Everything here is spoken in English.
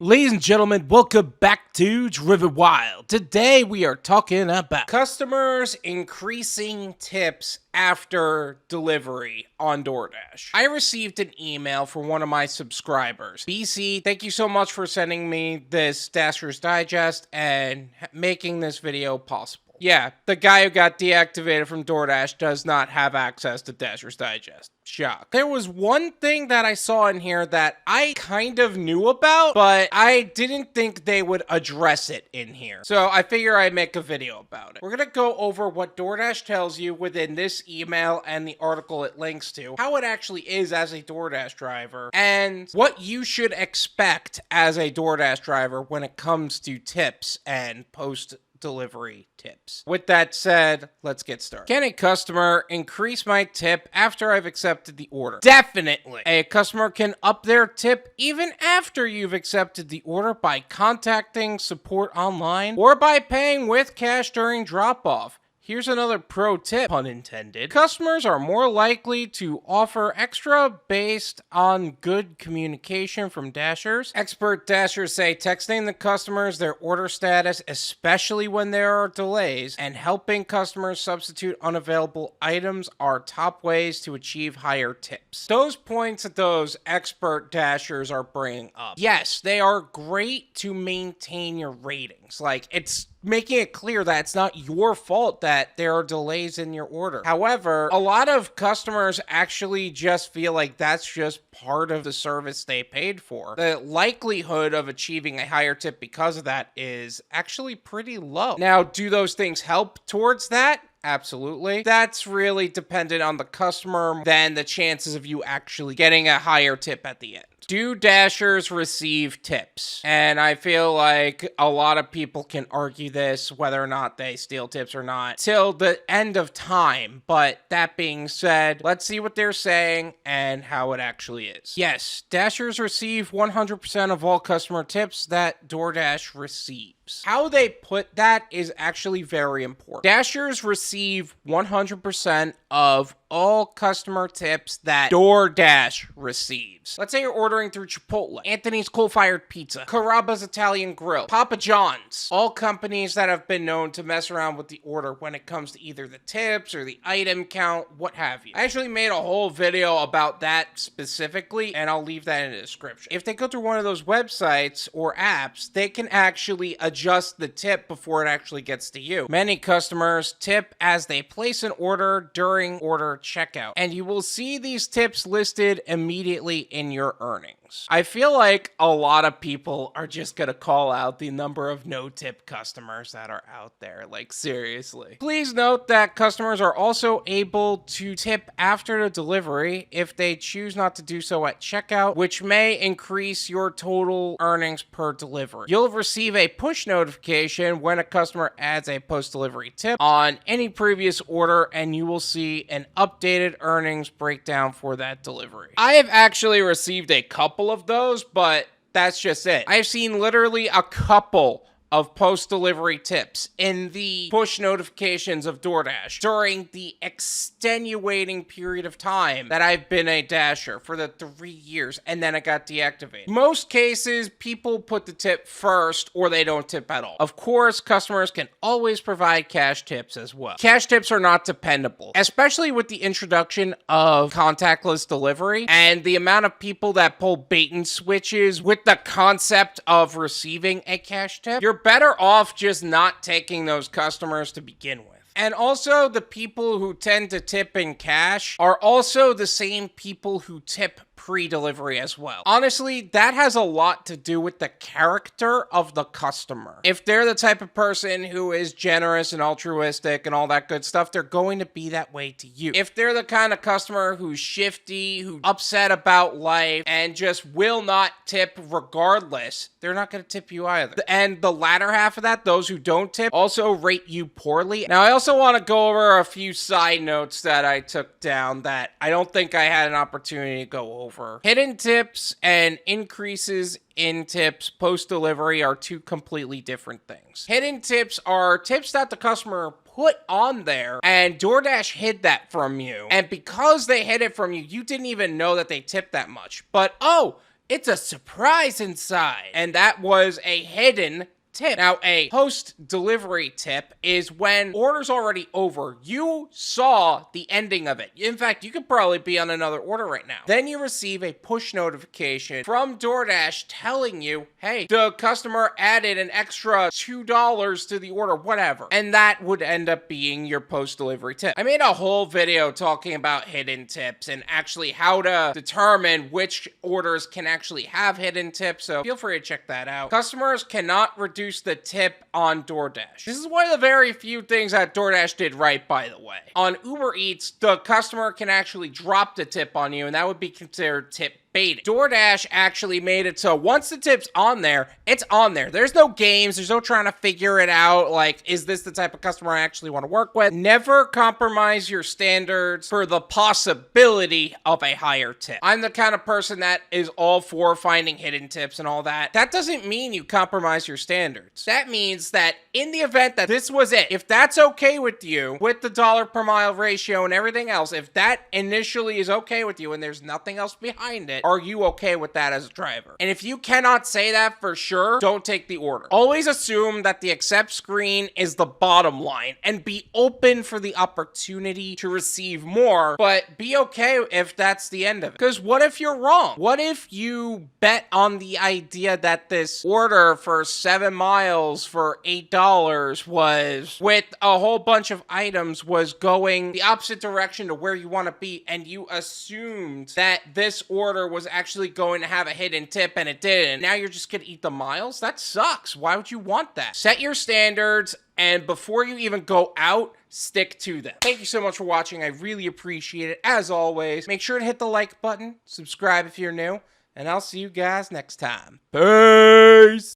Ladies and gentlemen, welcome back to Driven Wild. Today we are talking about customers increasing tips after delivery on Doordash. I received an email from one of my subscribers. BC, thank you so much for sending me this Dasher's Digest and making this video possible. Yeah, the guy who got deactivated from DoorDash does not have access to Dasher's Digest. Shock. There was one thing that I saw in here that I kind of knew about, but I didn't think they would address it in here. So I figure I'd make a video about it. We're gonna go over what DoorDash tells you within this email and the article it links to, how it actually is as a DoorDash driver, and what you should expect as a DoorDash driver when it comes to tips and post-delivery tips. With that said, let's get started. Can a customer increase my tip after I've accepted the order? Definitely. A customer can up their tip even after you've accepted the order by contacting support online or by paying with cash during drop-off. Here's another pro tip, pun intended. Customers are more likely to offer extra based on good communication from Dashers. Expert Dashers say texting the customers their order status, especially when there are delays, and helping customers substitute unavailable items are top ways to achieve higher tips. Those points that those expert Dashers are bringing up, yes, they are great to maintain your ratings. Like, it's making it clear that it's not your fault that there are delays in your order. However, a lot of customers actually just feel like that's just part of the service they paid for. The likelihood of achieving a higher tip because of that is actually pretty low. Now, do those things help towards that? Absolutely. That's really dependent on the customer than the chances of you actually getting a higher tip at the end. Do Dashers receive tips? And I feel like a lot of people can argue this, whether or not they steal tips or not, till the end of time. But that being said, let's see what they're saying and how it actually is. Yes, Dashers receive 100% of all customer tips that DoorDash receives. How they put that is actually very important. Dashers receive 100% of all customer tips that DoorDash receives. Let's say you're ordering through Chipotle, Anthony's Coal-Fired Pizza, Carrabba's Italian Grill, Papa John's, all companies that have been known to mess around with the order when it comes to either the tips or the item count, what have you. I actually made a whole video about that specifically, and I'll leave that in the description. If they go through one of those websites or apps, they can actually adjust the tip before it actually gets to you. Many customers tip as they place an order during order checkout, and you will see these tips listed immediately in your earnings. I feel like a lot of people are just gonna call out the number of no-tip customers that are out there, like seriously. Please note that customers are also able to tip after the delivery if they choose not to do so at checkout, which may increase your total earnings per delivery. You'll receive a push notification when a customer adds a post-delivery tip on any previous order, and you will see an updated earnings breakdown for that delivery. I have actually received a couple of those, but that's just it. I've seen literally a couple of post-delivery tips in the push notifications of DoorDash during the extenuating period of time that I've been a Dasher for the 3 years, and then it got deactivated. Most cases, people put the tip first or they don't tip at all. Of course, customers can always provide cash tips as well. Cash tips are not dependable, especially with the introduction of contactless delivery and the amount of people that pull bait and switches with the concept of receiving a cash tip. You're better off just not taking those customers to begin with. And also, the people who tend to tip in cash are also the same people who tip pre-delivery as well. Honestly, that has a lot to do with the character of the customer. If they're the type of person who is generous and altruistic and all that good stuff, they're going to be that way to you. If they're the kind of customer who's shifty, who's upset about life, and just will not tip regardless, they're not going to tip you either. And the latter half of that, those who don't tip, also rate you poorly. Now, I also want to go over a few side notes that I took down that I don't think I had an opportunity to go over. Hidden tips and increases in tips post-delivery are two completely different things. Hidden tips are tips that the customer put on there, and DoorDash hid that from you. And because they hid it from you, you didn't even know that they tipped that much. But, oh, it's a surprise inside. And that was a hidden tip. Now, a post-delivery tip is when order's already over. You saw the ending of it. In fact, you could probably be on another order right now. Then you receive a push notification from Doordash telling you, hey, the customer added an extra $2 to the order, whatever. And that would end up being your post-delivery tip. I made a whole video talking about hidden tips and actually how to determine which orders can actually have hidden tips, so feel free to check that out. Customers cannot reduce the tip on Doordash. This is one of the very few things that Doordash did right, by the way. On Uber Eats, the customer can actually drop the tip on you, and that would be considered tip baiting. Doordash actually made it so once the tip's on there, it's on there. There's no games. There's no trying to figure it out. Like, is this the type of customer I actually want to work with? Never compromise your standards for the possibility of a higher tip. I'm the kind of person that is all for finding hidden tips and all that. That doesn't mean you compromise your standards. That means that in the event that this was it, if that's okay with you, with the dollar per mile ratio and everything else, if that initially is okay with you and there's nothing else behind it, are you okay with that as a driver? And if you cannot say that for sure, don't take the order. Always assume that the accept screen is the bottom line and be open for the opportunity to receive more, but be okay if that's the end of it. Because what if you're wrong? What if you bet on the idea that this order for 7 miles for $8 was, with a whole bunch of items, was going the opposite direction to where you want to be, and you assumed that this order was actually going to have a hidden tip and it didn't. Now you're just gonna eat the miles? That sucks. Why would you want that? Set your standards, and before you even go out, stick to them. Thank you so much for watching. I really appreciate it. As always, make sure to hit the like button, subscribe if you're new, and I'll see you guys next time. Peace!